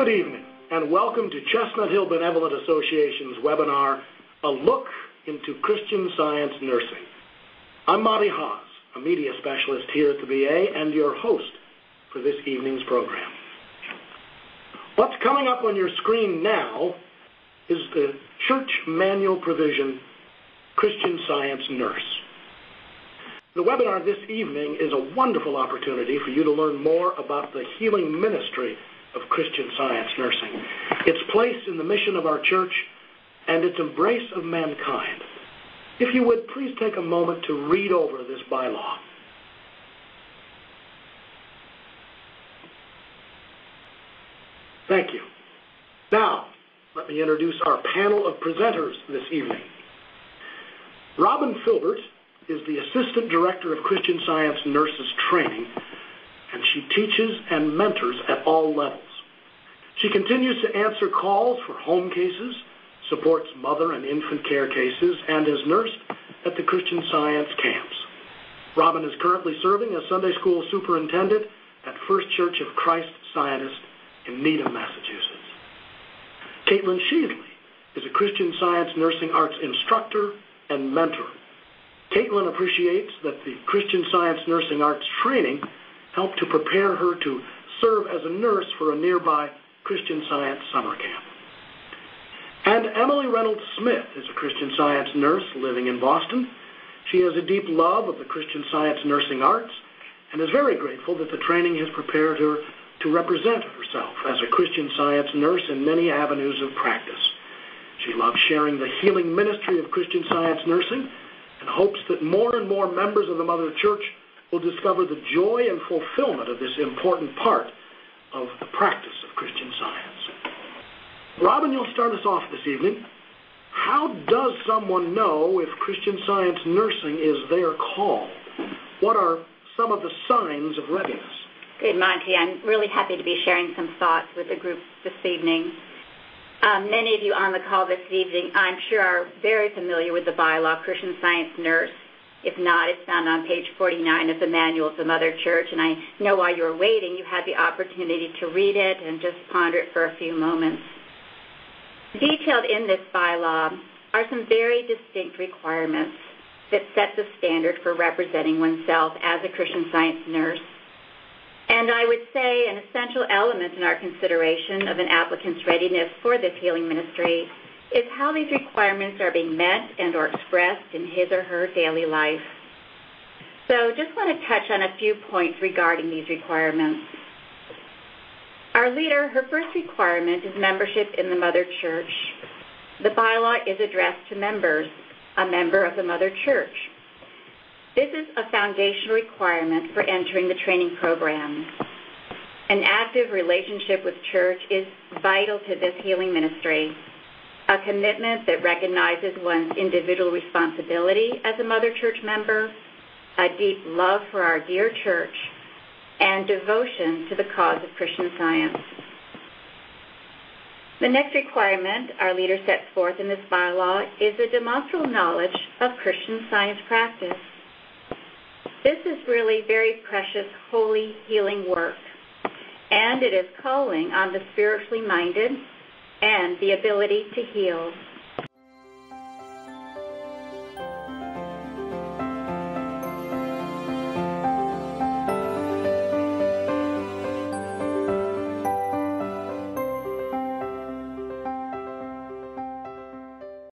Good evening, and welcome to Chestnut Hill Benevolent Association's webinar, A Look into Christian Science Nursing. I'm Monty Haas, a media specialist here at the VA and your host for this evening's program. What's coming up on your screen now is the Church Manual Provision Christian Science Nurse. The webinar this evening is a wonderful opportunity for you to learn more about the healing ministry of Christian Science Nursing, its place in the mission of our church, and its embrace of mankind. If you would, please take a moment to read over this bylaw. Thank you. Now, let me introduce our panel of presenters this evening. Robin Filbert is the Assistant Director of Christian Science Nurses Training, and she teaches and mentors at all levels. She continues to answer calls for home cases, supports mother and infant care cases, and is nursed at the Christian Science camps. Robin is currently serving as Sunday School Superintendent at First Church of Christ Scientist in Needham, Massachusetts. Caitlin Sheasley is a Christian Science Nursing Arts instructor and mentor. Caitlin appreciates that the Christian Science Nursing Arts training helped to prepare her to serve as a nurse for a nearby Christian Science summer camp. And Emily Reynolds Smith is a Christian Science nurse living in Boston. She has a deep love of the Christian Science nursing arts and is very grateful that the training has prepared her to represent herself as a Christian Science nurse in many avenues of practice. She loves sharing the healing ministry of Christian Science nursing and hopes that more and more members of the Mother Church will discover the joy and fulfillment of this important part of the practice of Christian Science. Robin, you'll start us off this evening. How does someone know if Christian Science nursing is their call? What are some of the signs of readiness? Good, Monty. I'm really happy to be sharing some thoughts with the group this evening. Many of you on the call this evening, I'm sure, are very familiar with the bylaw, Christian Science Nurse. If not, it's found on page 49 of the Manual of the Mother Church, and I know while you were waiting, you had the opportunity to read it and just ponder it for a few moments. Detailed in this bylaw are some very distinct requirements that set the standard for representing oneself as a Christian Science nurse. And I would say an essential element in our consideration of an applicant's readiness for this healing ministry is how these requirements are being met and or expressed in his or her daily life. So just want to touch on a few points regarding these requirements. Our leader, her first requirement is membership in the Mother Church. The bylaw is addressed to members, a member of the Mother Church. This is a foundational requirement for entering the training program. An active relationship with church is vital to this healing ministry. A commitment that recognizes one's individual responsibility as a Mother Church member, a deep love for our dear church, and devotion to the cause of Christian Science. The next requirement our leader sets forth in this bylaw is a demonstrable knowledge of Christian Science practice. This is really very precious, holy, healing work, and it is calling on the spiritually minded and the ability to heal.